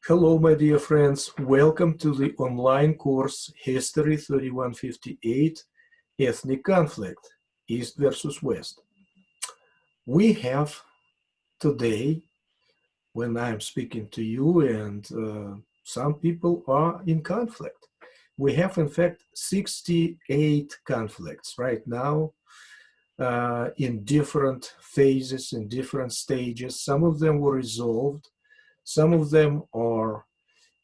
Hello, my dear friends. Welcome to the online course History 3158, Ethnic Conflict, East versus West. We have today, when I'm speaking to you, and some people are in conflict. We have, in fact, 68 conflicts right now in different phases, in different stages. Some of them were resolved. Some of them are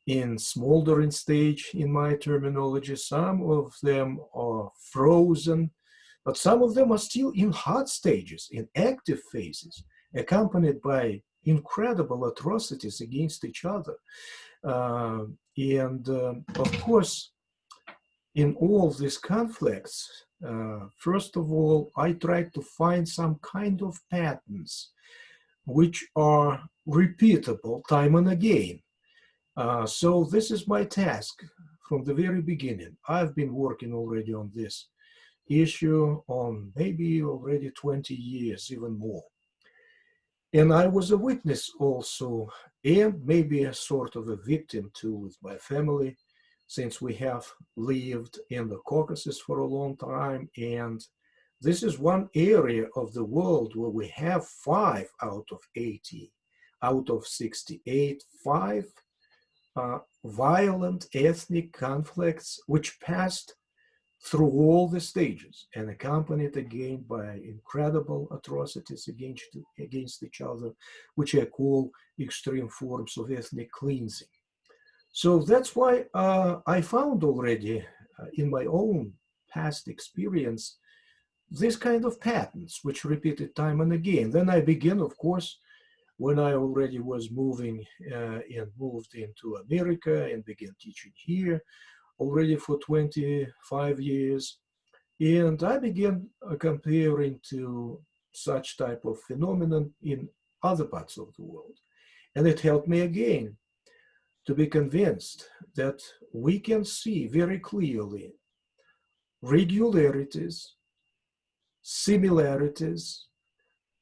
in smoldering stage, in my terminology. Some of them are frozen, but some of them are still in hot stages, in active phases, accompanied by incredible atrocities against each other. Of course, in all these conflicts, first of all, I tried to find some kind of patterns which are repeatable time and again. So this is my task from the very beginning. I've been working already on this issue on maybe already 20 years, even more. And I was a witness also, and maybe a sort of a victim too with my family, since we have lived in the Caucasus for a long time. And this is one area of the world where we have 5 out of 80, out of 68, 5 violent ethnic conflicts which passed through all the stages and accompanied again by incredible atrocities against each other, which I call extreme forms of ethnic cleansing. So that's why I found already in my own past experience this kind of patterns which repeated time and again. Then I began, of course, when I already was moving and moved into America and began teaching here already for 25 years. And I began comparing to such type of phenomenon in other parts of the world. And it helped me again to be convinced that we can see very clearly regularities, similarities,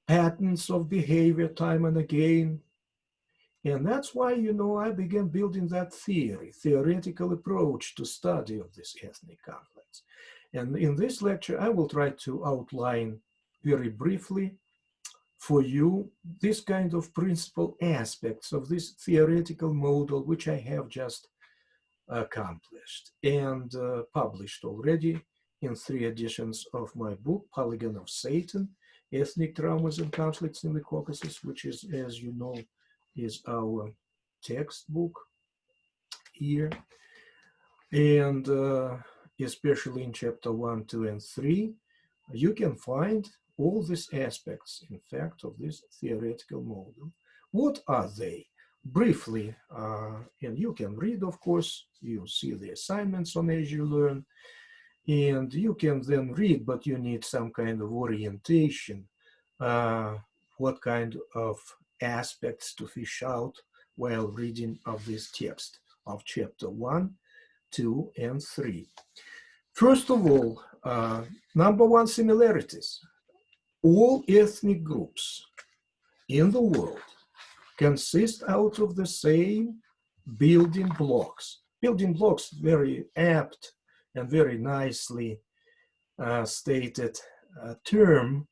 patterns of behavior time and again. And that's why, I began building that theoretical approach to study of these ethnic conflicts. And in this lecture, I will try to outline very briefly for you this kind of principal aspects of this theoretical model, which I have just accomplished and published already in 3 editions of my book, Polygon of Satan, Ethnic Traumas and Conflicts in the Caucasus, which is, as you know, is our textbook here. And especially in chapter 1, 2, and 3, you can find all these aspects, in fact, of this theoretical model. What are they? Briefly, and you can read, of course, you see the assignments on As You Learn, and you can then read, but you need some kind of orientation, what kind of aspects to fish out while reading of this text of chapter 1, 2, and 3. First of all, number 1, similarities. All ethnic groups in the world consist out of the same building blocks. Building blocks, very apt and very nicely stated term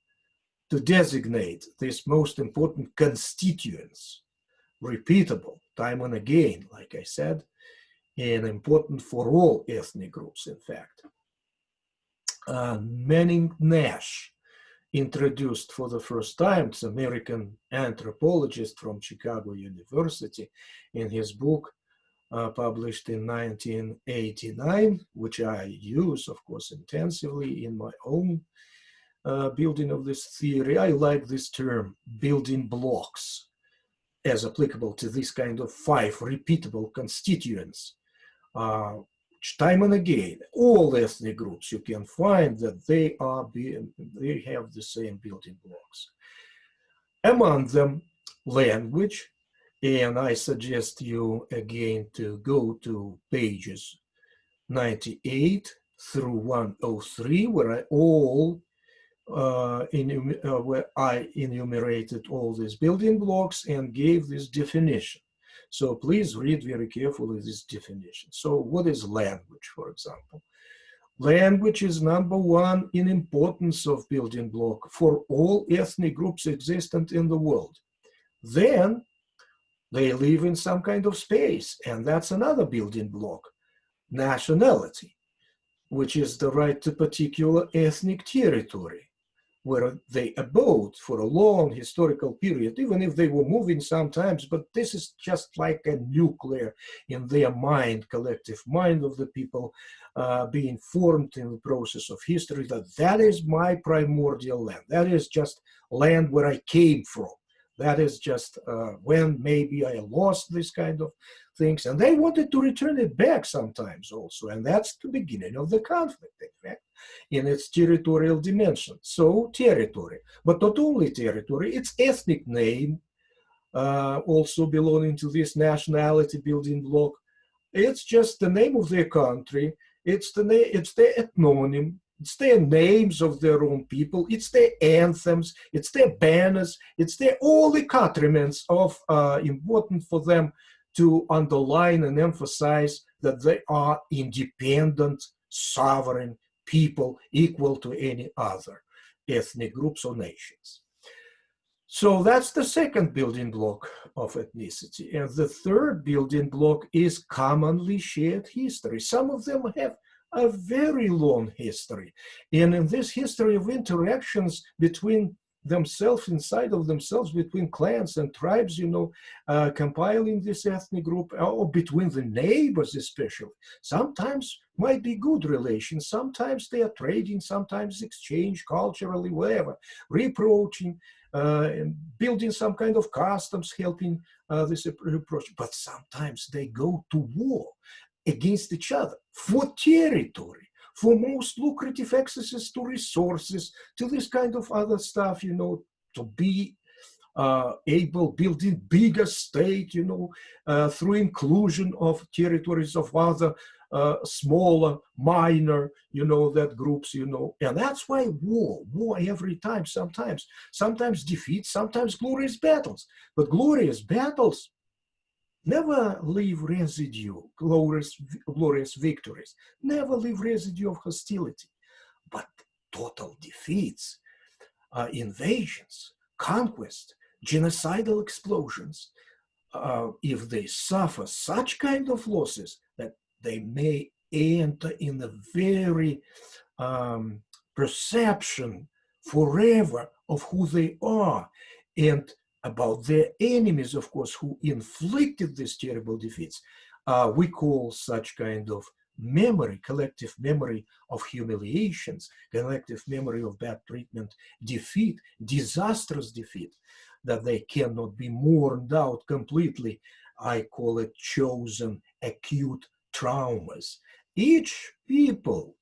to designate these most important constituents, repeatable time and again, like I said, and important for all ethnic groups, in fact. Manning Nash introduced for the first time, it's an American anthropologist from Chicago University, in his book published in 1989, which I use, of course, intensively in my own building of this theory. I like this term, building blocks, as applicable to this kind of 5 repeatable constituents. Time and again, all ethnic groups, you can find that they have the same building blocks. Among them, language, and I suggest you again to go to pages 98 through 103, where I all where I enumerated all these building blocks and gave this definition. So please read very carefully this definition. So what is language, for example? Language is number one in importance of building block for all ethnic groups existent in the world. Then they live in some kind of space, and that's another building block. Nationality, which is the right to particular ethnic territory where they abode for a long historical period, even if they were moving sometimes, but this is just like a nuclear in their mind, collective mind of the people being formed in the process of history, that is my primordial land. That is just land where I came from. That is just when maybe I lost this kind of things, and they wanted to return it back sometimes also, and that's the beginning of the conflict, in fact, in its territorial dimension. So territory, but not only territory, its ethnic name also belonging to this nationality building block. It's just the name of their country, it's the ethnonym, it's their names of their own people, it's their anthems, it's their banners, it's their all the accoutrements of important for them to underline and emphasize that they are independent, sovereign people equal to any other ethnic groups or nations. So that's the second building block of ethnicity. And the third building block is commonly shared history. Some of them have a very long history. And in this history of interactions between themselves, inside of themselves, between clans and tribes, compiling this ethnic group, or between the neighbors especially, sometimes might be good relations, sometimes they are trading, sometimes exchange culturally, whatever, reproaching, building some kind of customs, helping this approach, but sometimes they go to war against each other for territory, for most lucrative accesses to resources, to this kind of other stuff, to be able building bigger state, through inclusion of territories of other smaller, minor, that groups, and that's why war every time, sometimes defeat, sometimes glorious battles, but glorious battles never leave residue, glorious victories, never leave residue of hostility, but total defeats, invasions, conquest, genocidal explosions, if they suffer such kind of losses that they may enter in the very perception forever of who they are and about their enemies, of course, who inflicted these terrible defeats. We call such kind of memory, collective memory of humiliations, collective memory of bad treatment, defeat, disastrous defeat, that they cannot be mourned out completely. I call it chosen acute traumas. Each people,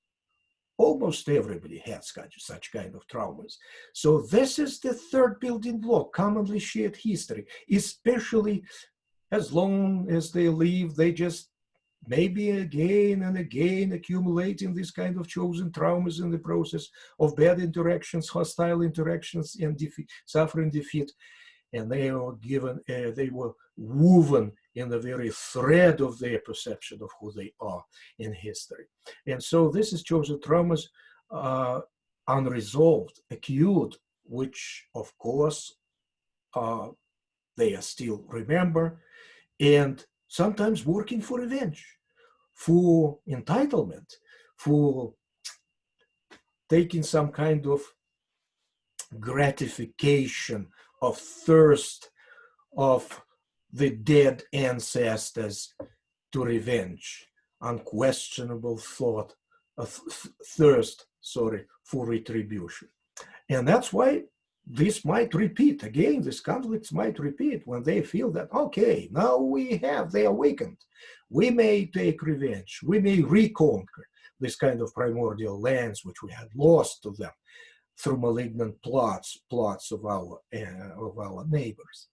almost everybody has such kind of traumas. So this is the third building block, commonly shared history, especially as long as they live, they just maybe again and again accumulating this kind of chosen traumas in the process of bad interactions, hostile interactions, and suffering defeat. And they were given, they were woven in the very thread of their perception of who they are in history. And so this is chosen traumas, unresolved, acute, which of course they are still remember, and sometimes working for revenge, for entitlement, for taking some kind of gratification of thirst of the dead ancestors to revenge, unquestionable thought of thirst, for retribution. And that's why this might repeat again, these conflicts might repeat when they feel that, okay, now they awakened, we may take revenge, we may reconquer this kind of primordial lands which we had lost to them through malignant plots of our neighbors.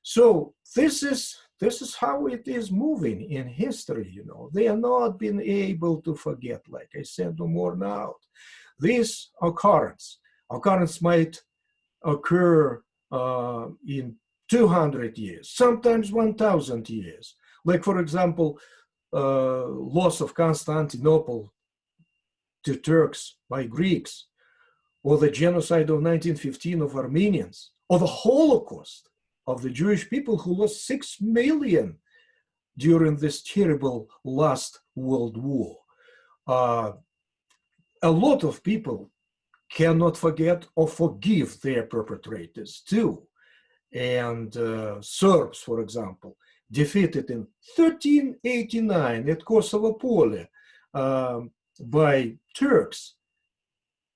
So this is how it is moving in history. They are not being able to forget, like I said, no more now. This occurrence Occurrence might occur in 200 years, sometimes 1,000 years. Like, for example, loss of Constantinople to Turks by Greeks, or the genocide of 1915 of Armenians, or the Holocaust of the Jewish people who lost 6 million during this terrible last World War. A lot of people cannot forget or forgive their perpetrators too. And Serbs, for example, defeated in 1389 at Kosovo Pole by Turks.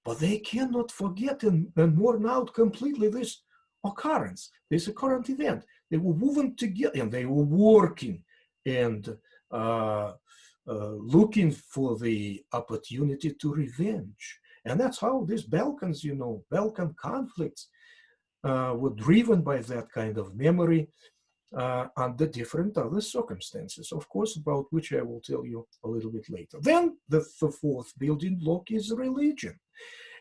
But they cannot forget and mourn out completely this occurrence, this current event. They were moving together and they were working and looking for the opportunity to revenge. And that's how these Balkans, you know, Balkan conflicts were driven by that kind of memory under different other circumstances, of course, about which I will tell you a little bit later. Then the fourth building block is religion.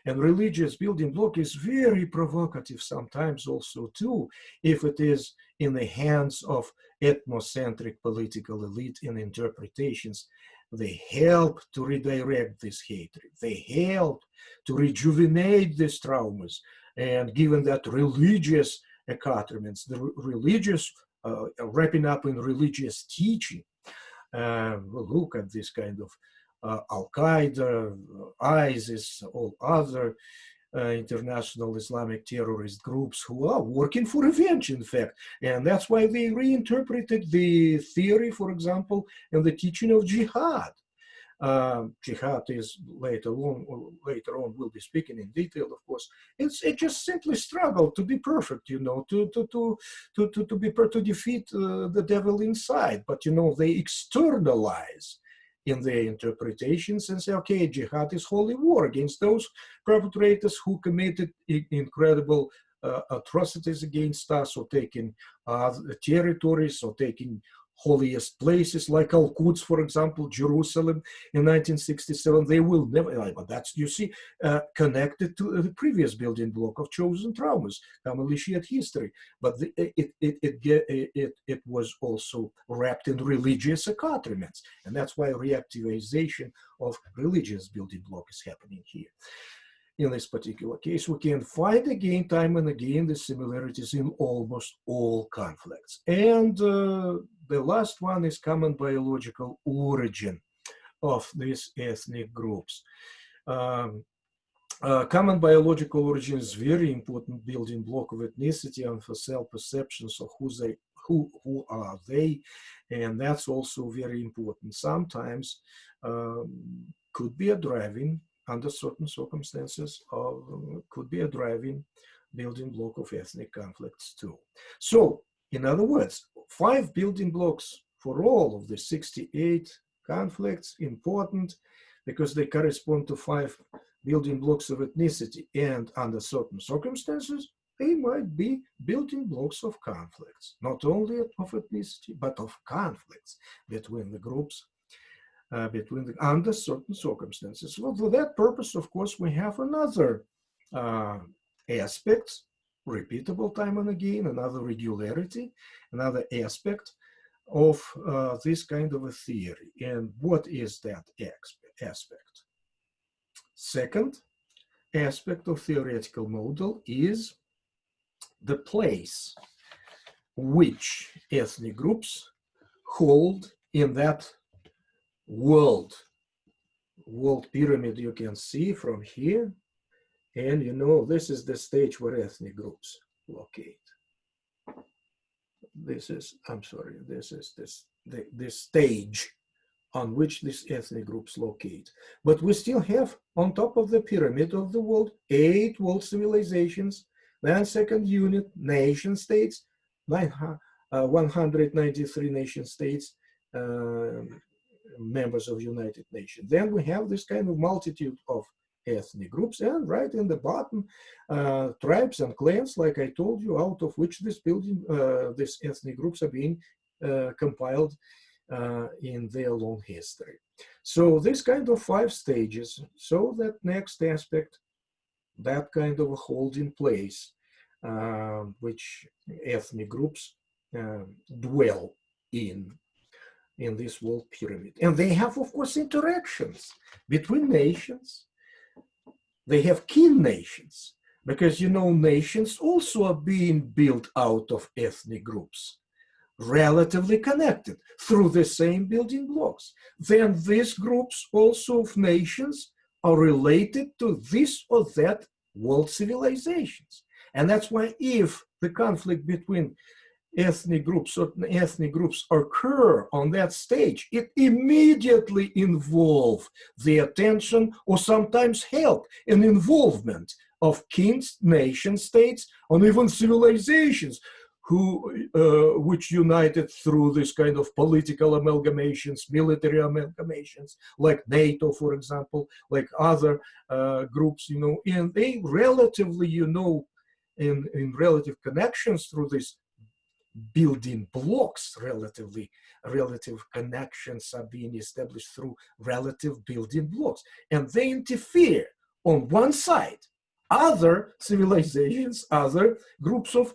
And religious building block is very provocative sometimes also too, if it is in the hands of ethnocentric political elite in interpretations. They help to redirect this hatred. They help to rejuvenate these traumas. And given that religious accoutrements, the religious wrapping up in religious teaching, we'll look at this kind of Al-Qaeda, ISIS, all other international Islamic terrorist groups who are working for revenge, in fact. And that's why they reinterpreted the theory, for example, and the teaching of jihad. Jihad is later on, we'll be speaking in detail, of course. It just simply struggled to be perfect, you know, to defeat the devil inside. But, you know, they externalize in their interpretations and say, okay, jihad is holy war against those perpetrators who committed incredible atrocities against us, or taking territories, or taking holiest places like Al-Quds, for example, Jerusalem in 1967. They will never, but that's, you see, connected to the previous building block of chosen traumas, family shared history. But it was also wrapped in religious accoutrements. And that's why reactivization of religious building block is happening here. In this particular case, we can find again, time and again, the similarities in almost all conflicts. And the last one is common biological origin of these ethnic groups. Common biological origin is very important building block of ethnicity and for self-perceptions of who are they, and that's also very important. Sometimes could be a driving, under certain circumstances, could be a driving building block of ethnic conflicts too. So, in other words, 5 building blocks for all of the 68 conflicts, important because they correspond to 5 building blocks of ethnicity, and under certain circumstances, they might be building blocks of conflicts, not only of ethnicity, but of conflicts between the groups, under certain circumstances. Well, for that purpose, of course, we have another aspect, repeatable time and again, another regularity, another aspect of this kind of a theory. And what is that aspect? Second aspect of theoretical model is the place which ethnic groups hold in that world pyramid you can see from here. And you know, this is the stage where ethnic groups locate. This is, I'm sorry, this is this stage on which these ethnic groups locate. But we still have on top of the pyramid of the world 8 world civilizations, then second unit, nation states, 193 nation states, members of United Nations. Then we have this kind of multitude of ethnic groups, and right in the bottom, tribes and clans, like I told you, out of which these ethnic groups are being compiled in their long history. So this kind of 5 stages. So that next aspect that kind of a holding place, which ethnic groups dwell in this world pyramid. And they have, of course, interactions between nations. They have kin nations, because, you know, nations also are being built out of ethnic groups, relatively connected through the same building blocks. Then these groups also of nations are related to this or that world civilizations. And that's why if the conflict between certain ethnic groups occur on that stage, it immediately involves the attention or sometimes help and involvement of kings, nation states, or even civilizations which united through this kind of political amalgamations, military amalgamations, like NATO, for example, like other groups, you know, and they relatively, you know, in relative connections through this building blocks, relative connections are being established through relative building blocks, and they interfere on one side. Other civilizations, other groups of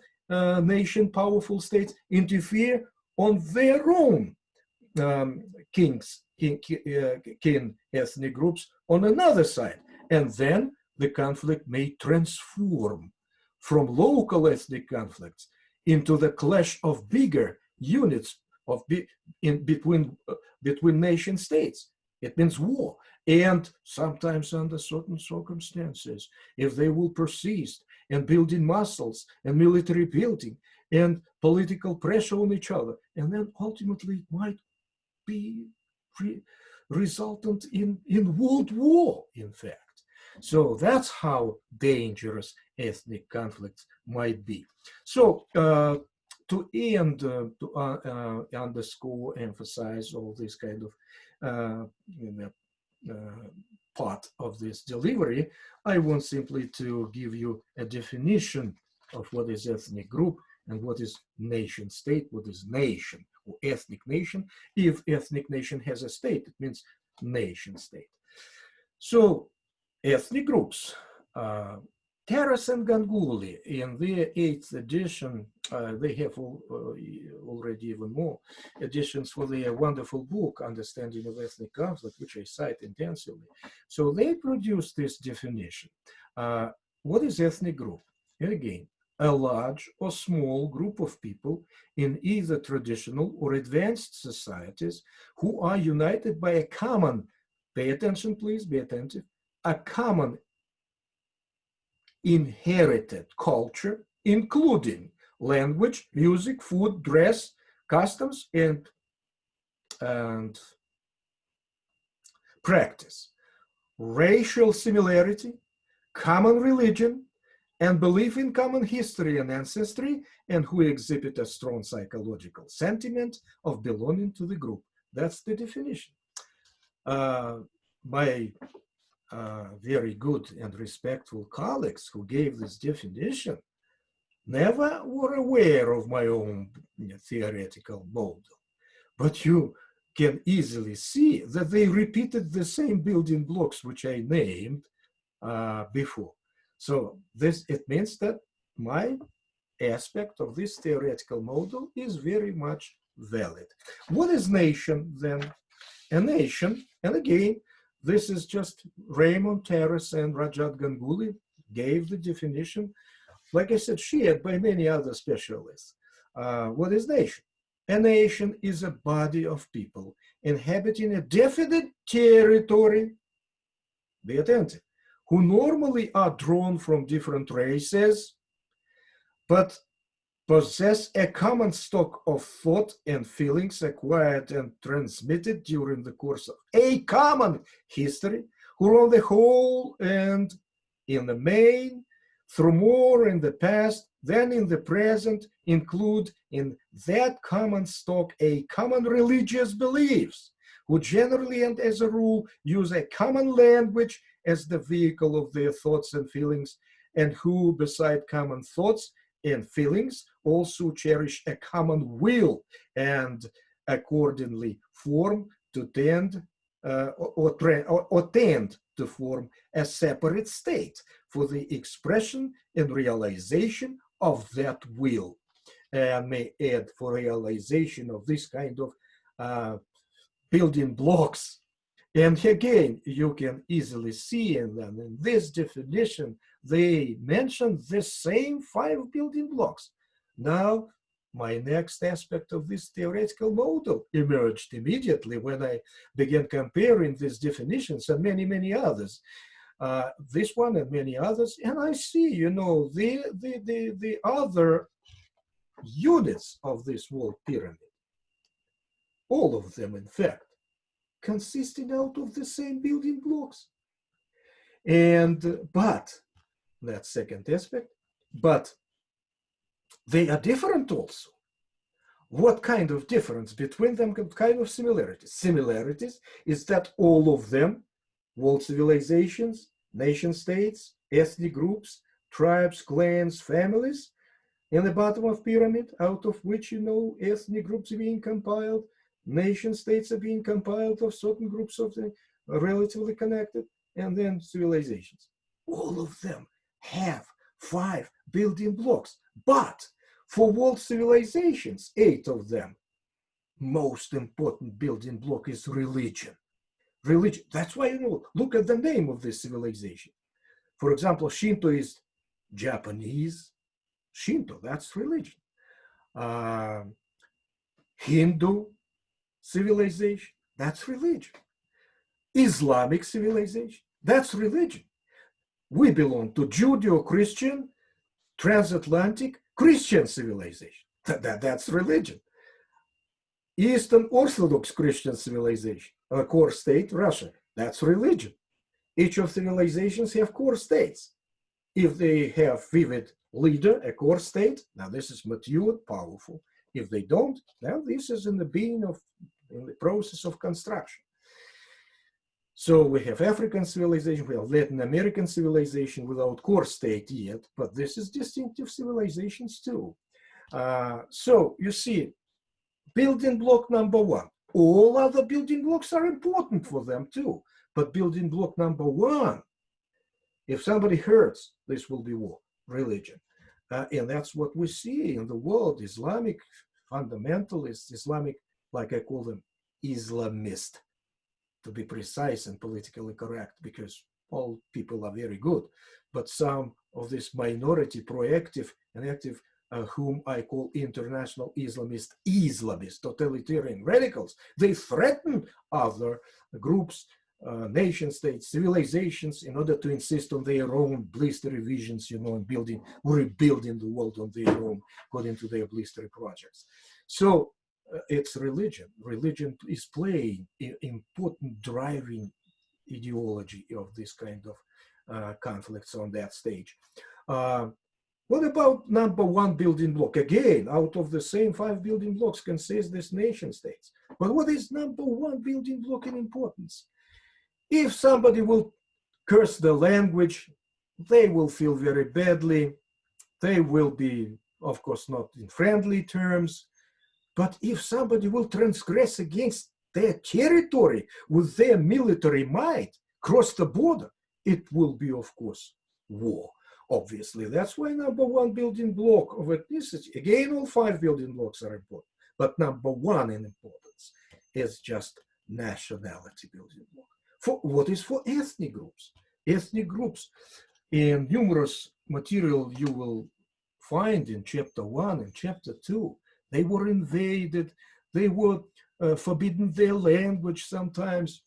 nation powerful states interfere on their own kin ethnic groups on another side, and then the conflict may transform from local ethnic conflicts into the clash of bigger units between nation states. It means war. And sometimes under certain circumstances, if they will persist and building muscles and military building and political pressure on each other, and then ultimately it might be resultant in world war, in fact. So that's how dangerous ethnic conflicts might be. So to end, to underscore, emphasize all this kind of part of this delivery, I want simply to give you a definition of what is ethnic group and what is nation state, what is nation or ethnic nation. If ethnic nation has a state, it means nation state. So ethnic groups, Taras and Ganguly in their 8th edition, they have already even more editions for their wonderful book, Understanding of Ethnic Conflict, which I cite intensively. So they produced this definition. What is ethnic group? And again, a large or small group of people in either traditional or advanced societies who are united by a common, pay attention please, be attentive, a common inherited culture, including language, music, food, dress, customs, and practice, racial similarity, common religion, and belief in common history and ancestry, and who exhibit a strong psychological sentiment of belonging to the group. That's the definition. My very good and respectful colleagues who gave this definition never were aware of my own theoretical model, but you can easily see that they repeated the same building blocks which I named before. So it means that my aspect of this theoretical model is very much valid. What is nation then? A nation, and again, this is just Raymond Taras and Rajat Ganguly gave the definition, like I said, shared by many other specialists. What is nation? A nation is a body of people inhabiting a definite territory, be attentive, who normally are drawn from different races, but possess a common stock of thought and feelings acquired and transmitted during the course of a common history, who on the whole and in the main, through more in the past than in the present, include in that common stock a common religious beliefs, who generally and as a rule use a common language as the vehicle of their thoughts and feelings, and who, beside common thoughts and feelings, also cherish a common will and accordingly form to tend or tend to form a separate state for the expression and realization of that will. And may add, for realization of this kind of building blocks. And again, you can easily see, and then in this definition, they mention the same 5 building blocks. Now, my next aspect of this theoretical model emerged immediately when I began comparing these definitions and many, many others. This one and many others, and I see, you know, the other units of this world pyramid, all of them, in fact, consisting out of the same building blocks. And, but, that second aspect, but they are different also. What kind of difference between them? What kind of similarities? Similarities is that all of them, world civilizations, nation states, ethnic groups, tribes, clans, families, in the bottom of pyramid, out of which, you know, ethnic groups are being compiled, nation states are being compiled of certain groups of the relatively connected, and then civilizations. All of them have 5 building blocks, but for world civilizations, 8 of them, most important building block is religion. Religion, that's why, you know, look at the name of this civilization. For example, Shinto is Japanese. Shinto, that's religion. Hindu civilization, that's religion. Islamic civilization, that's religion. We belong to Judeo-Christian, transatlantic Christian civilization. That's religion. Eastern Orthodox Christian civilization, a core state, Russia, that's religion. Each of civilizations have core states. If they have vivid leader, a core state, now this is mature, powerful. If they don't, now this is in the process of construction. So we have African civilization, we have Latin American civilization without core state yet, but this is distinctive civilizations too. So you see, building block number 1. All other building blocks are important for them too, but building block number 1, if somebody hurts, this will be war, religion. And that's what we see in the world, Islamic fundamentalists, Islamic, like I call them, Islamist, to be precise and politically correct, because all people are very good. But some of this minority, proactive and active, whom I call international Islamist, totalitarian radicals, they threaten other groups, nation states, civilizations, in order to insist on their own blistery visions, you know, and rebuilding the world on their own, according to their blistery projects. So it's religion. Religion is playing an important driving ideology of this kind of conflicts on that stage. What about number 1 building block? Again, out of the same 5 building blocks consists this nation states. But what is number 1 building block in importance? If somebody will curse the language, they will feel very badly. They will be, of course, not in friendly terms. But if somebody will transgress against their territory with their military might, cross the border, it will be, of course, war. Obviously, that's why number 1 building block of ethnicity, again, all 5 building blocks are important, but number 1 in importance is just nationality building block. For what is for ethnic groups? Ethnic groups, in numerous material you will find in chapter 1 and chapter 2, they were invaded, they were forbidden their language sometimes.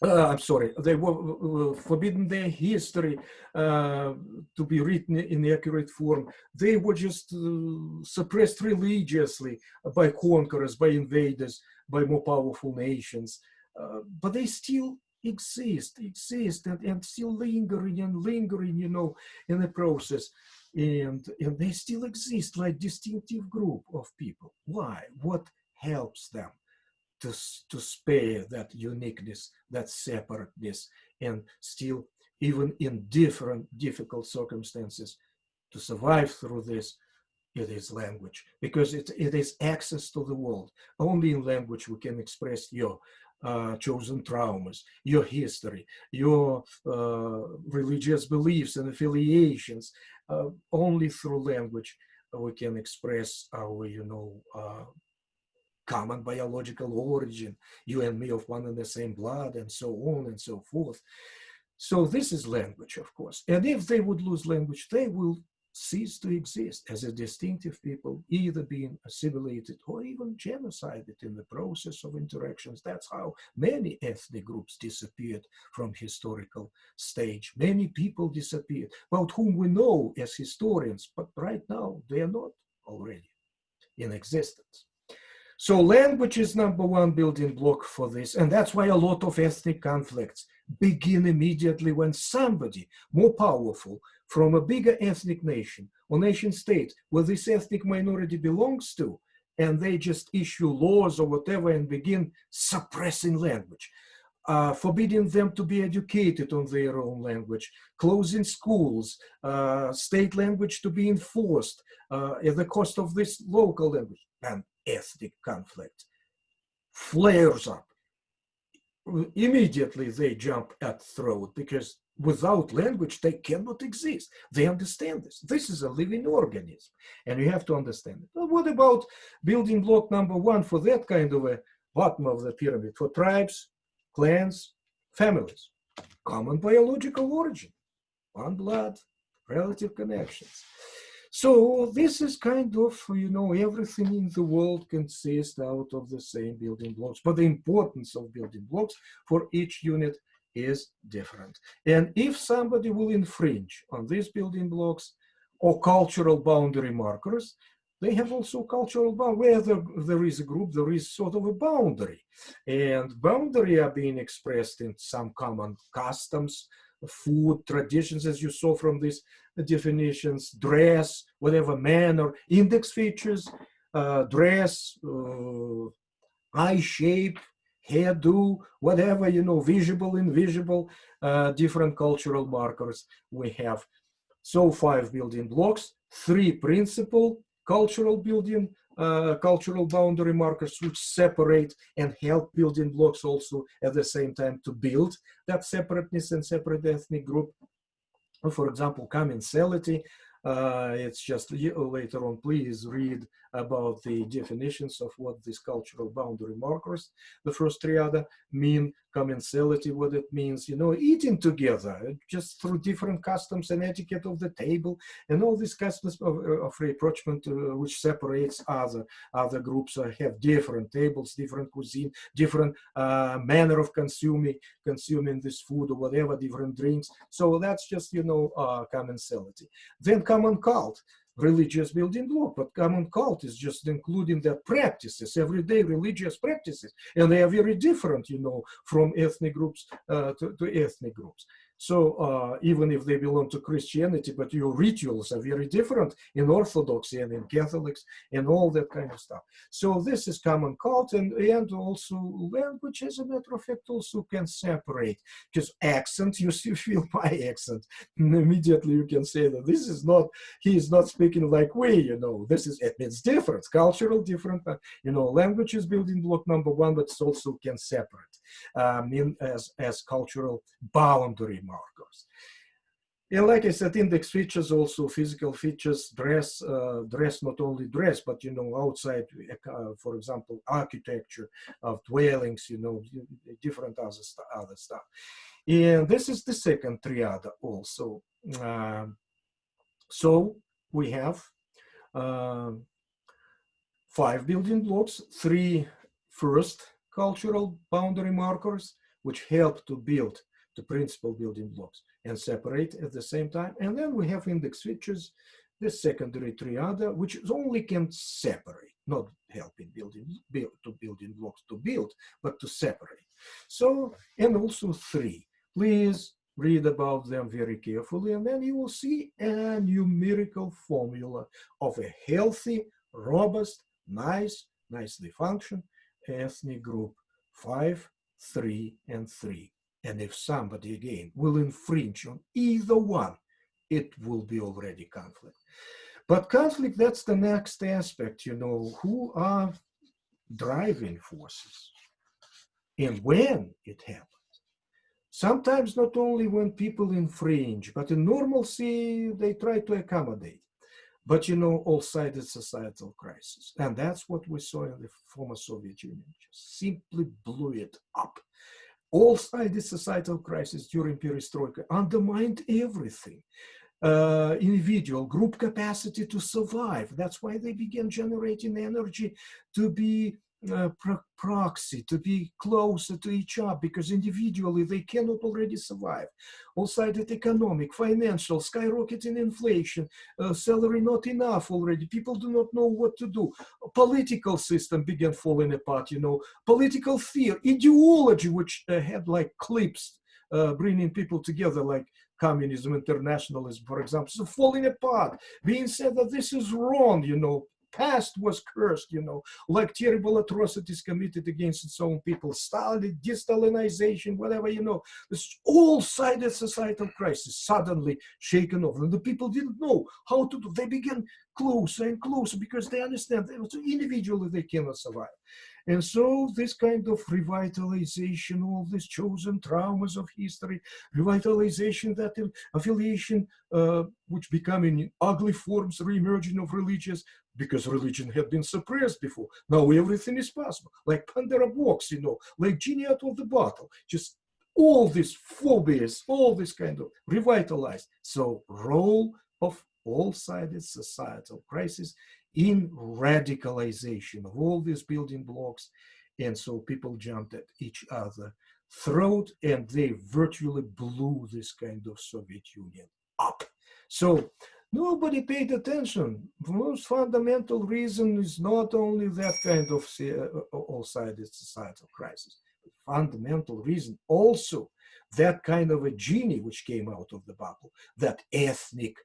I'm sorry, they were forbidden their history to be written in accurate form. They were just suppressed religiously by conquerors, by invaders, by more powerful nations. But they still exist and still lingering, you know, in the process. And they still exist like distinctive group of people. Why? What helps them to spare that uniqueness, that separateness, and still, even in difficult circumstances, to survive through this? It is language, because it is access to the world. Only in language we can express your chosen traumas, your history, your religious beliefs and affiliations. Only through language we can express our, common biological origin, you and me of one and the same blood, and so on and so forth. So this is language, of course. And if they would lose language, they will cease to exist as a distinctive people, either being assimilated or even genocided in the process of interactions. That's how many ethnic groups disappeared from historical stage. Many people disappeared, about whom we know as historians, but right now they are not already in existence. So language is number one building block for this. And that's why a lot of ethnic conflicts begin immediately when somebody more powerful from a bigger ethnic nation or nation state where this ethnic minority belongs to, and they just issue laws or whatever and begin suppressing language. Forbidding them to be educated on their own language, closing schools, state language to be enforced at the cost of this local language, and ethnic conflict flares up. Immediately they jump at throat because without language they cannot exist. They understand this. This is a living organism and you have to understand it. But what about building block number one for that kind of a bottom of the pyramid, for tribes, clans, families? Common biological origin, one blood, relative connections. So this is kind of, everything in the world consists out of the same building blocks, but the importance of building blocks for each unit is different. And if somebody will infringe on these building blocks or cultural boundary markers, they have also cultural boundary. Where there is a group, there is sort of a boundary. And boundary are being expressed in some common customs, food, traditions, as you saw from these definitions, dress, whatever manner, index features, dress, eye shape, hairdo, whatever, visible, invisible, different cultural markers we have. So 5 building blocks, 3 principal cultural boundary markers which separate and help building blocks also at the same time to build that separateness and separate ethnic group. For example, commensality. It's just later on, please read about the definitions of what these cultural boundary markers, the first triad, mean. Commensality, what it means, eating together, just through different customs and etiquette of the table, and all these customs of rapprochement, which separates other groups, have different tables, different cuisine, different manner of consuming this food or whatever, different drinks. So that's just, commensality. Then common cult, religious building block, but common cult is just including their practices, everyday religious practices, and they are very different, from ethnic groups to ethnic groups. So even if they belong to Christianity, but your rituals are very different in Orthodoxy and in Catholics and all that kind of stuff. So this is common cult, and also language, as a matter of fact, also can separate, because accent, you feel my accent, and immediately you can say that this is not, he is not speaking like we, this is, it means different, cultural different, language is building block number one, but it also can separate as cultural boundary markers. And like I said, index features, also physical features, dress, not only dress, but, outside, for example, architecture of dwellings, different other stuff. And this is the second triad also. So we have 5 building blocks, 3 first cultural boundary markers, which help to build the principal building blocks and separate at the same time. And then we have index features, the secondary triad, which only can separate, not helping building blocks to build, but to separate. So, and also 3. Please read about them very carefully, and then you will see a numerical formula of a healthy, robust, nicely functioning ethnic group: 5, 3, and 3. And if somebody again will infringe on either one, it will be already conflict. But conflict, that's the next aspect, who are driving forces. and when it happens. Sometimes not only when people infringe, but in normalcy, they try to accommodate. But all-sided societal crisis. And that's what we saw in the former Soviet Union. Just simply blew it up. All-sided societal crisis during perestroika undermined everything. Individual group capacity to survive. That's why they began generating energy to be proxy, to be closer to each other, because individually they cannot already survive. All-sided economic, financial, skyrocketing inflation, salary not enough already. People do not know what to do. Political system began falling apart, political fear, ideology, which had like clips bringing people together, like communism, internationalism, for example, so falling apart, being said that this is wrong, past was cursed, like terrible atrocities committed against its own people, Stalin, de-Stalinization, whatever, this all-sided societal crisis suddenly shaken off. And the people didn't know how to do. They began closer and closer because they understand that individually they cannot survive. And so this kind of revitalization, all these chosen traumas of history, revitalization, that affiliation, which become in ugly forms, re-emerging of religious, because religion had been suppressed before. Now everything is possible, like Pandora box, like genie out of the bottle. Just all these phobias, all this kind of revitalized. So role of all-sided societal crisis in radicalization of all these building blocks. And so people jumped at each other throat, and they virtually blew this kind of Soviet Union up. So nobody paid attention. The most fundamental reason is not only that kind of all-sided societal crisis. The fundamental reason also that kind of a genie which came out of the bubble, that ethnic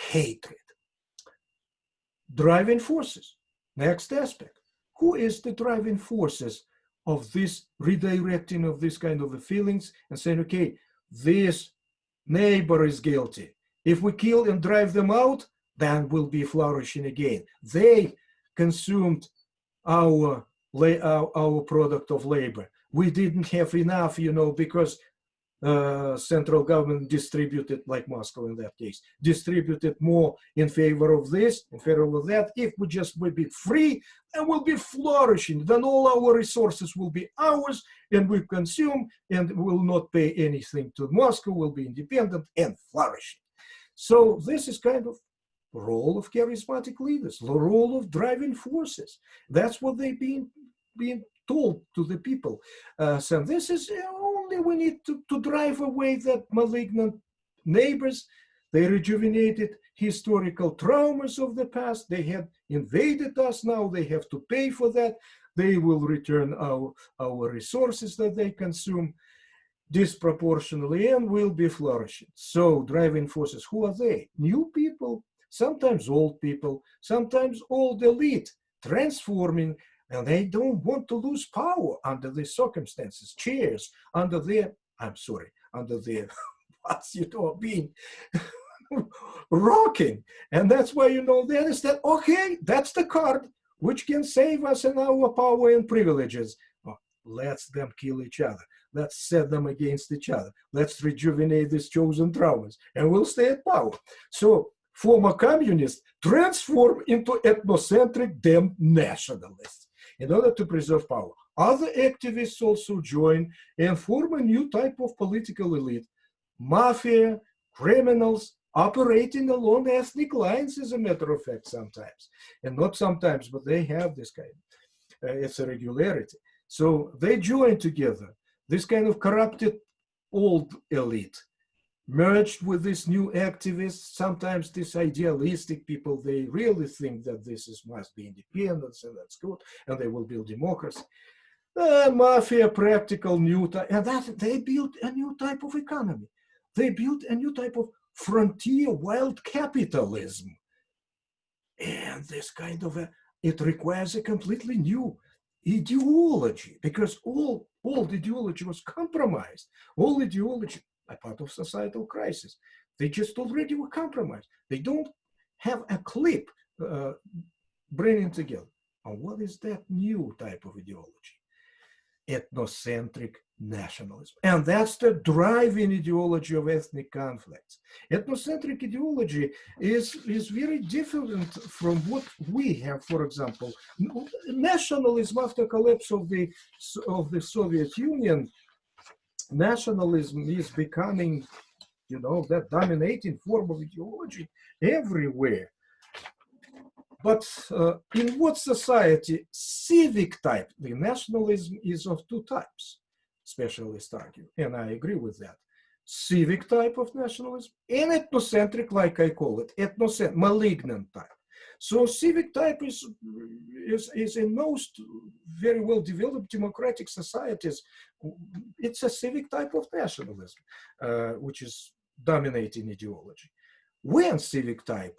hatred. Driving forces. Next aspect. Who is the driving forces of this redirecting of this kind of feelings and saying, okay, this neighbor is guilty. If we kill and drive them out, then we'll be flourishing again. They consumed our product of labor. We didn't have enough, because central government distributed, like Moscow in that case, distributed more in favor of this, in favor of that. If we just will be free and we'll be flourishing, then all our resources will be ours and we consume and will not pay anything to Moscow, will be independent and flourishing. So this is kind of role of charismatic leaders, the role of driving forces. That's what they've been told to the people. So this is only we need to drive away that malignant neighbors. They rejuvenated historical traumas of the past. They had invaded us. Now they have to pay for that. They will return our resources that they consume disproportionately and will be flourishing. So driving forces, who are they? New people, sometimes old people, sometimes old elite, transforming, and they don't want to lose power under these circumstances. Chairs under their, under their, being rocking. And that's why, they understand, okay, that's the card which can save us in our power and privileges. Oh, let's them kill each other. Let's set them against each other. Let's rejuvenate these chosen traumas and we'll stay at power. So former communists transform into ethnocentric damn nationalists in order to preserve power. Other activists also join and form a new type of political elite. Mafia, criminals, operating along ethnic lines, as a matter of fact, sometimes. And not sometimes, but they have this kind. It's a regularity. So they join together. This kind of corrupted old elite merged with these new activists, sometimes these idealistic people, they really think that this must be independence and that's good, and they will build democracy. Mafia, practical new type, and that they built a new type of economy. They built a new type of frontier wild capitalism. And this kind of it requires a completely new ideology, because all ideology was compromised. All ideology, a part of societal crisis, they just already were compromised. They don't have a clip bringing together. And what is that new type of ideology? ethnocentric nationalism. And that's the driving ideology of ethnic conflicts. Ethnocentric ideology is very different from what we have, for example. Nationalism after collapse of the Soviet Union, nationalism is becoming, you know, that dominating form of ideology everywhere. But in what society? Civic type, the nationalism is of two types, specialists argue, and I agree with that. Civic type of nationalism and ethnocentric, like I call it, ethnocentric, malignant type. So civic type is in most very well developed democratic societies, it's a civic type of nationalism, which is dominating ideology. When civic type,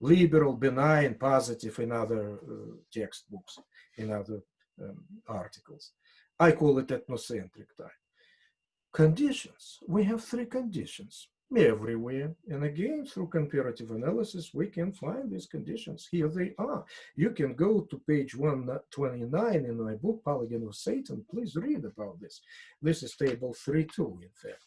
liberal, benign, positive in other textbooks, in other articles. I call it ethnocentric type. Conditions. We have three conditions everywhere. And again, through comparative analysis, we can find these conditions. Here they are. You can go to page 129 in my book, Polygon of Satan. Please read about this. This is table 3.2, in fact.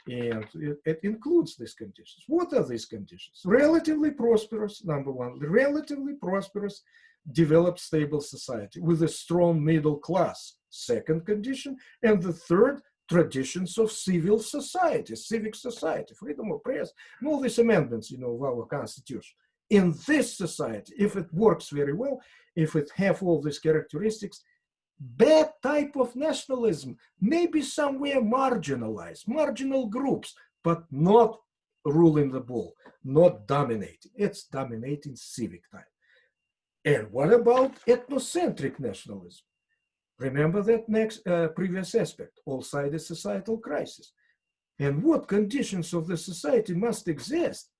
And it includes these conditions. What are these conditions? Relatively prosperous, number one, relatively prosperous, developed, stable society with a strong middle class, second condition. And the third, traditions of civil society, civic society, freedom of press, and all these amendments, you know, of our constitution. In this society, if it works very well, if it have all these characteristics, that type of nationalism may be somewhere marginalized, marginal groups, but not ruling the ball, not dominating. It's dominating civic type. And what about ethnocentric nationalism? Remember that next previous aspect, all-sided societal crisis. And what conditions of the society must exist,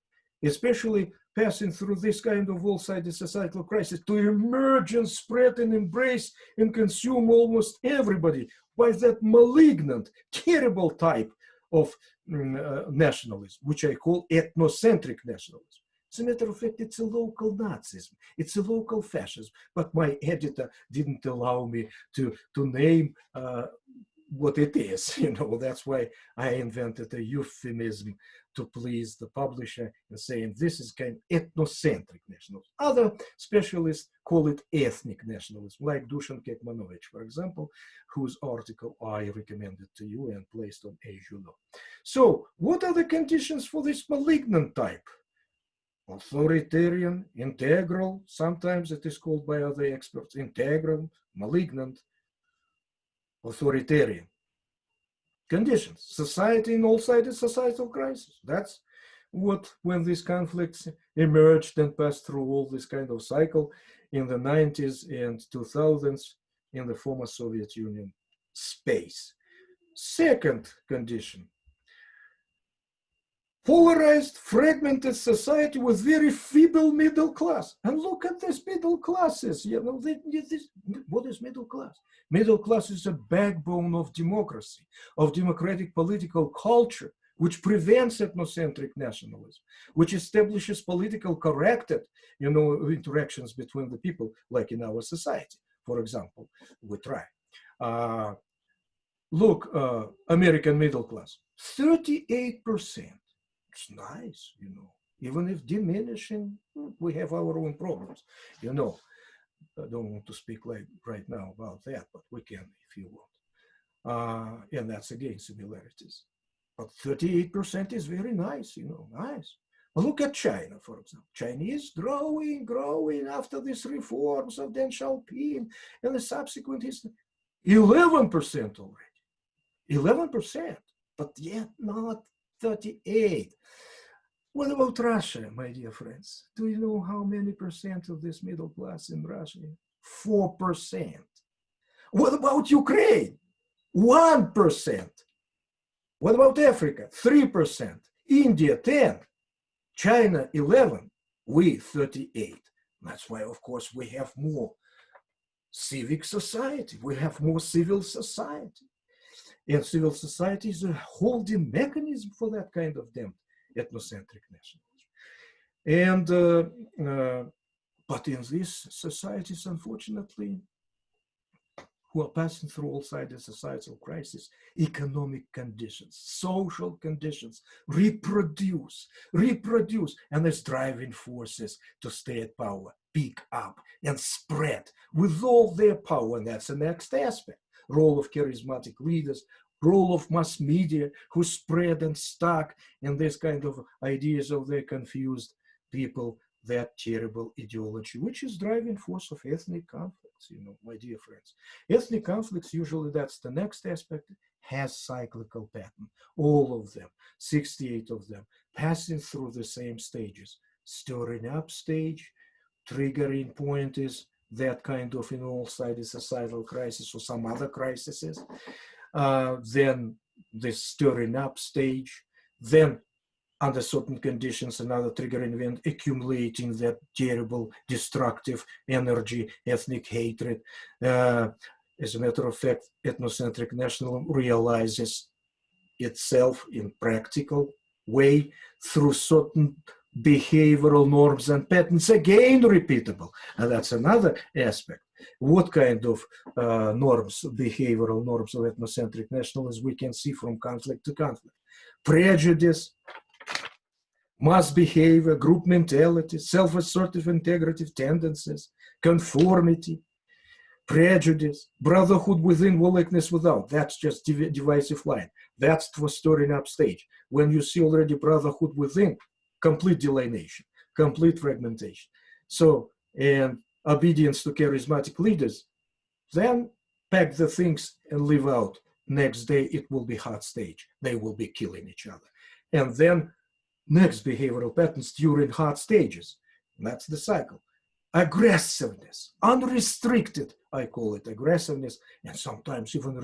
especially passing through this kind of all-sided societal crisis, to emerge and spread and embrace and consume almost everybody by that malignant, terrible type of nationalism, which I call ethnocentric nationalism. As a matter of fact, it's a local Nazism, it's a local fascism, but my editor didn't allow me to name what it is, you know, that's why I invented a euphemism to please the publisher and saying this is kind of ethnocentric nationalism. Other specialists call it ethnic nationalism, like Dusan Kekmanovic, for example, whose article I recommended to you and placed on As You Know. So what are the conditions for this malignant type? Authoritarian, integral, sometimes it is called by other experts, integral, malignant, authoritarian. Conditions, society in all-sided societal crisis. That's what, when these conflicts emerged and passed through all this kind of cycle in the 90s and 2000s in the former Soviet Union space. Second condition, polarized, fragmented society with very feeble middle class. And look at this middle classes, you know, what is middle class? Middle class is a backbone of democracy, of democratic political culture, which prevents ethnocentric nationalism, which establishes political corrected, you know, interactions between the people, like in our society, for example, we try. Look, American middle class, 38%. It's nice, you know, even if diminishing, we have our own problems, you know. I don't want to speak like right now about that, but we can if you want. And that's again similarities. But 38% is very nice, you know, nice. But look at China, for example. China is growing after these reforms of Deng Xiaoping and the subsequent history. 11% already, 11%, but yet not 38. What about Russia, my dear friends? Do you know how many percent of this middle class in Russia? 4%. What about Ukraine? 1%. What about Africa? 3%. India, 10%. China, 11%. We, 38%. That's why, of course, we have more civic society. We have more civil society. And civil society is a holding mechanism for that kind of damn ethnocentric nationalism. And but in these societies, unfortunately, who are passing through all sides of societal crisis, economic conditions, social conditions, reproduce, and as driving forces to stay at power, pick up and spread with all their power. And that's the next aspect. Role of charismatic leaders, role of mass media who spread and stuck in this kind of ideas of the confused people, that terrible ideology, which is driving force of ethnic conflicts, my dear friends. Ethnic conflicts, usually that's the next aspect, has cyclical pattern. All of them, 68 of them, passing through the same stages. Stirring up stage, triggering point is that kind of all-sided societal crisis or some other crises. Then the stirring up stage, then under certain conditions, another triggering event, accumulating that terrible destructive energy, ethnic hatred. As a matter of fact, ethnocentric nationalism realizes itself in practical way through certain behavioral norms and patterns, again repeatable. And that's another aspect. What kind of norms, behavioral norms of ethnocentric nationalism we can see from conflict to conflict? Prejudice, mass behavior, group mentality, self-assertive integrative tendencies, conformity, prejudice, brotherhood within, willingness without. That's just divisive line. That's the stirring up stage. When you see already brotherhood within, complete delineation, complete fragmentation. So, and obedience to charismatic leaders, then pack the things and live out. Next day, it will be hot stage. They will be killing each other. And then next behavioral patterns during hot stages. That's the cycle. Aggressiveness, unrestricted, I call it aggressiveness, and sometimes even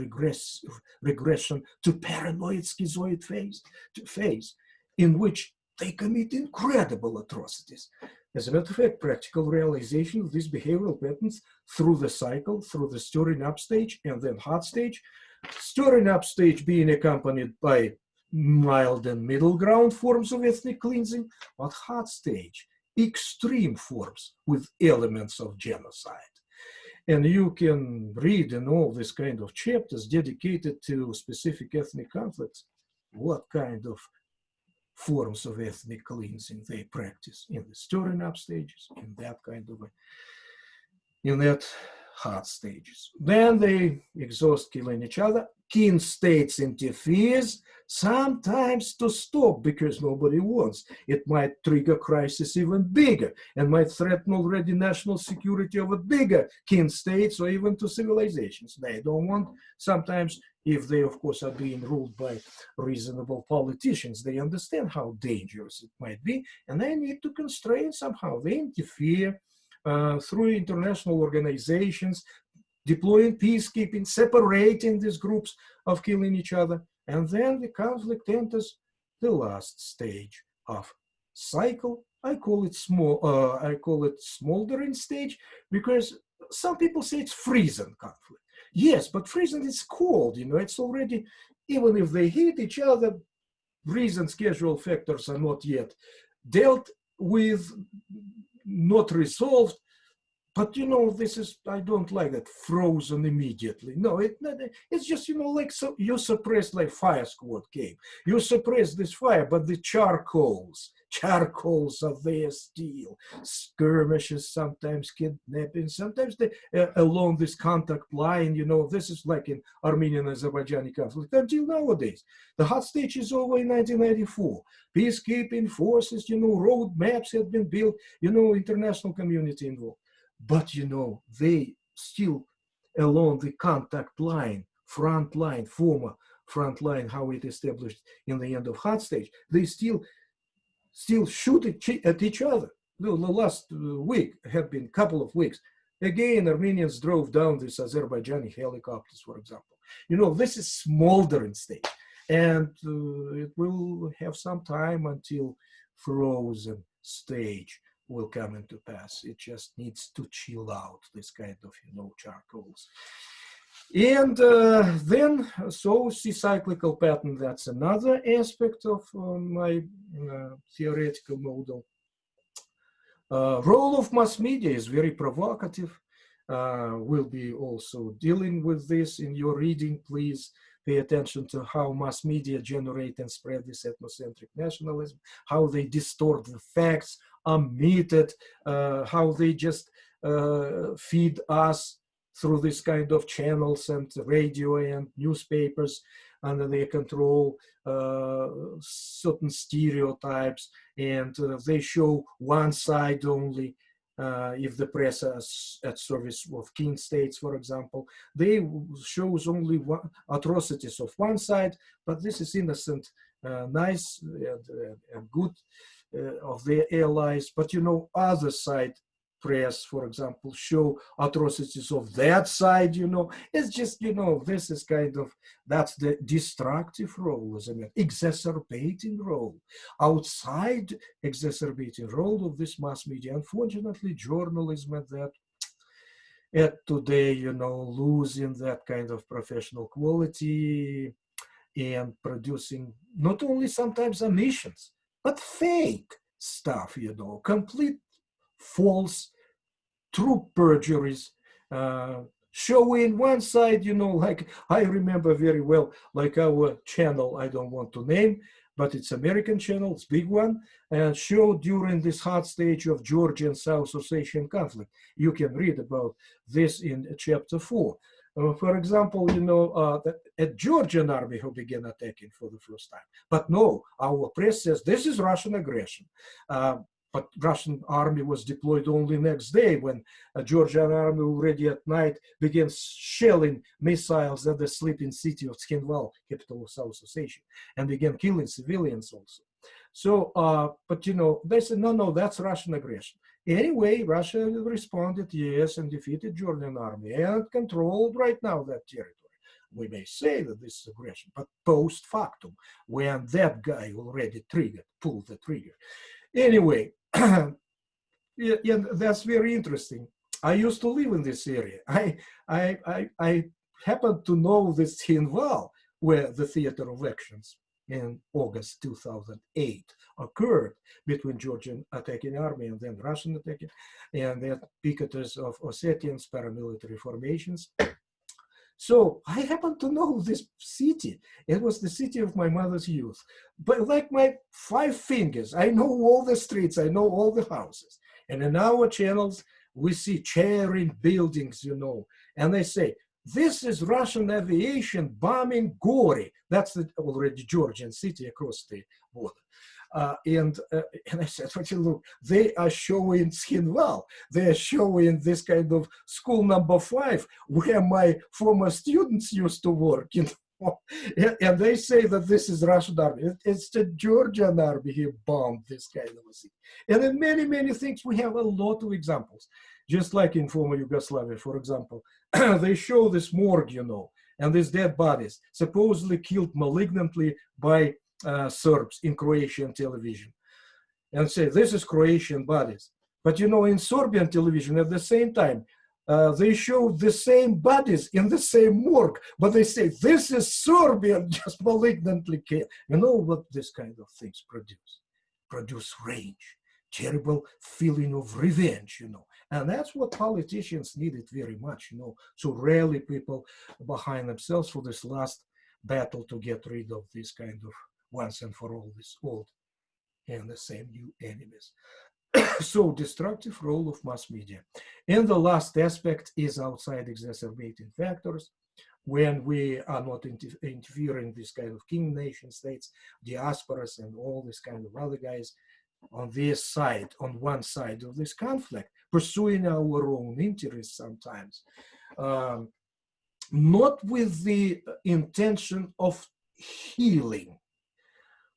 regression to paranoid schizoid phase, in which they commit incredible atrocities. As a matter of fact, practical realization of these behavioral patterns through the cycle, through the stirring up stage and then hot stage, stirring up stage being accompanied by mild and middle ground forms of ethnic cleansing, but hot stage, extreme forms with elements of genocide. And you can read in all these kind of chapters dedicated to specific ethnic conflicts, what kind of forms of ethnic cleansing they practice in the stirring up stages, in that kind of in that hot stages. Then they exhaust killing each other. Kin states interferes, sometimes to stop because nobody wants. It might trigger crisis even bigger and might threaten already national security of a bigger kin states or even to civilizations. They don't want, sometimes if they of course are being ruled by reasonable politicians, they understand how dangerous it might be and they need to constrain somehow. They interfere through international organizations, deploying peacekeeping, separating these groups of killing each other. And then the conflict enters the last stage of cycle. I call it smoldering stage because some people say it's freezing conflict. Yes, but freezing is cold, it's already, even if they hit each other, reasons, casual factors are not yet dealt with, not resolved. But this is, I don't like that, frozen immediately. No, it's just, like so you suppress, like fire squad came. You suppress this fire, but the charcoals are there still. Skirmishes, sometimes kidnapping, sometimes they, along this contact line, this is like in Armenian-Azerbaijani conflict until nowadays. The hot stage is over in 1994. Peacekeeping forces, road maps had been built, international community involved. But, they still along the contact line, front line, former front line, how it established in the end of hot stage, they still shoot at each other. The last week had been a couple of weeks. Again, Armenians drove down these Azerbaijani helicopters, for example. This is smoldering state. And it will have some time until frozen stage will come into pass. It just needs to chill out, this kind of, charcoals. And then, so see cyclical pattern, that's another aspect of my theoretical model. Role of mass media is very provocative. will be also dealing with this in your reading. Please pay attention to how mass media generate and spread this ethnocentric nationalism, how they distort the facts, omit it, how they just feed us through this kind of channels and radio and newspapers under their control, certain stereotypes, and they show one side only. If the press is at service of king states, for example, they shows only atrocities of one side, but this is innocent, nice, and good of their allies. But you know, other side press, for example, show atrocities of that side. You know, it's just, you know, this is kind of, that's the destructive role, isn't it? Exacerbating role, outside exacerbating role of this mass media. Unfortunately, journalism at today, you know, losing that kind of professional quality and producing not only sometimes omissions, but fake stuff, you know, complete false, true perjuries, showing one side, you know, like I remember very well, like our channel, I don't want to name, but it's American channel, it's big one, and showed during this hot stage of Georgia and South Ossetian conflict. You can read about this in chapter 4. For example, you know, a Georgian army who began attacking for the first time. But no, our press says this is Russian aggression. But Russian army was deployed only next day when a Georgian army already at night began shelling missiles at the sleeping city of Tskhinval, capital of South Ossetia, and began killing civilians also. So, but you know, they said, no, that's Russian aggression. Anyway, Russia responded, yes, and defeated Georgian army and controlled right now that territory. We may say that this is aggression, but post factum, when that guy already pulled the trigger. Anyway, yeah, that's very interesting. I used to live in this area. I happen to know this Tskhinval, where the theater of actions in August 2008 occurred between Georgian attacking army and then Russian attacking, and the picketters of Ossetians, paramilitary formations. So I happen to know this city. It was the city of my mother's youth. But like my 5 fingers, I know all the streets, I know all the houses. And in our channels, we see cheering buildings, you know, and they say, this is Russian aviation bombing Gori. That's the already Georgian city across the border. And I said, but you look, they are showing Tskhinval. They are showing this kind of school number 5, where my former students used to work, you know. And they say that this is Russian army. It's the Georgian army who bombed this kind of a thing. And in many, many things, we have a lot of examples. Just like in former Yugoslavia, for example, they show this morgue, you know, and these dead bodies, supposedly killed malignantly by Serbs in Croatian television, and say this is Croatian bodies. But you know, in Serbian television at the same time, they show the same bodies in the same morgue, but they say this is Serbian, just malignantly killed. You know what this kind of things produce? Produce rage, terrible feeling of revenge, you know. And that's what politicians needed very much, you know, to rally people behind themselves for this last battle to get rid of this kind of once and for all this old and the same new enemies. So destructive role of mass media. And the last aspect is outside exacerbating factors. When we are not interfering this kind of king nation states, diasporas and all this kind of other guys on this side, on one side of this conflict, pursuing our own interests sometimes, not with the intention of healing,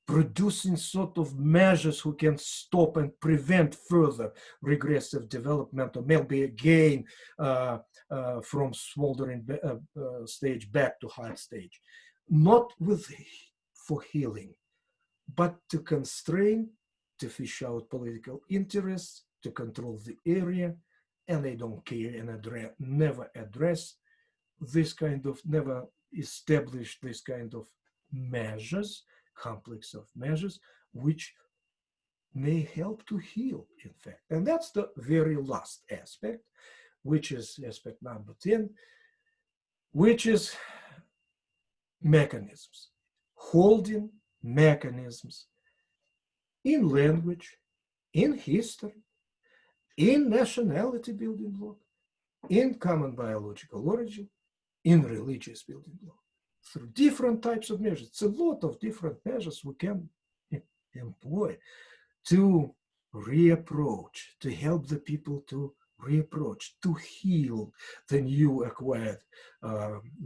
producing sort of measures who can stop and prevent further regressive development, or maybe again from smoldering stage back to hot stage. Not with for healing, but to constrain, to fish out political interests, to control the area, and they don't care and never address this kind of, never establish this kind of measures, complex of measures, which may help to heal, in fact. And that's the very last aspect, which is aspect number 10, which is mechanisms, holding mechanisms in language, in history, in nationality building block, in common biological origin, in religious building block, through different types of measures. It's a lot of different measures we can employ to reapproach, to help the people to reapproach, to heal the new acquired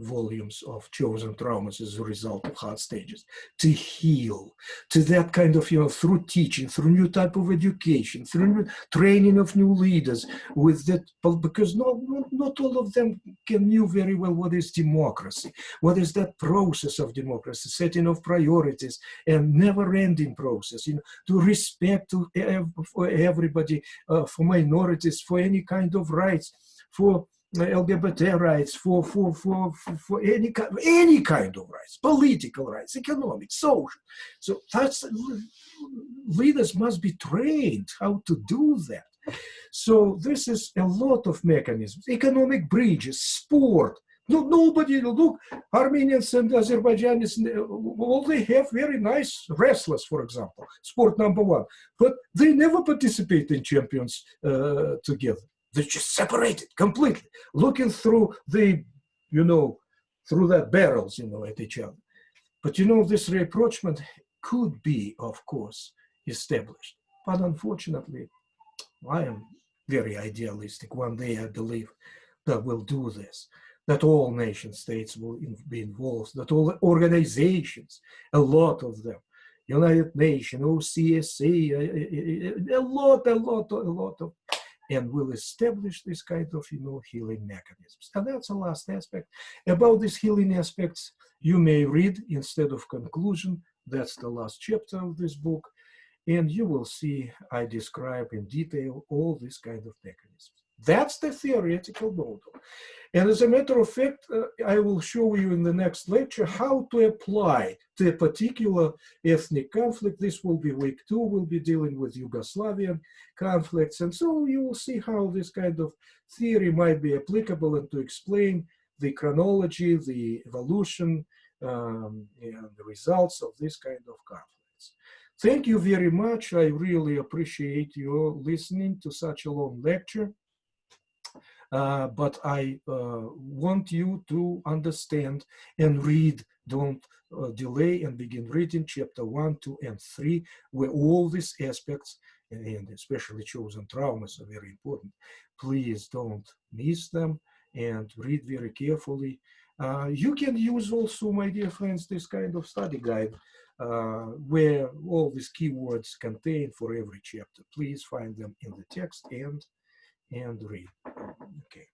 volumes of chosen traumas as a result of hard stages, to heal, to that kind of, through teaching, through new type of education, through new training of new leaders with that, because not all of them knew very well what is democracy, what is that process of democracy, setting of priorities, and never-ending process, to respect to for everybody, for minorities, for any kind of rights, for LGBT rights, for any kind of rights, political rights, economic, social. So that's, leaders must be trained how to do that. So this is a lot of mechanisms, economic bridges, sport. No, nobody, look, Armenians and Azerbaijanis, all they have very nice wrestlers, for example, sport number one, but they never participate in champions together. They're just separated completely, looking through the, through that barrels, at each other. But, this rapprochement could be, of course, established. But unfortunately, I am very idealistic. One day I believe that we'll do this, that all nation states will be involved, that all organizations, a lot of them, United Nations, OCSA, a lot of, and will establish this kind of, healing mechanisms. And that's the last aspect. About these healing aspects, you may read instead of conclusion. That's the last chapter of this book. And you will see I describe in detail all these kind of mechanisms. That's the theoretical model. And as a matter of fact, I will show you in the next lecture how to apply to a particular ethnic conflict. This will be week 2. We'll be dealing with Yugoslavian conflicts. And so you will see how this kind of theory might be applicable and to explain the chronology, the evolution, and the results of this kind of conflicts. Thank you very much. I really appreciate you listening to such a long lecture. But I want you to understand and read. Don't delay and begin reading chapter 1, 2, and 3, where all these aspects, and especially chosen traumas, are very important. Please don't miss them and read very carefully. You can use also, my dear friends, this kind of study guide where all these keywords contained for every chapter. Please find them in the text and read. Okay.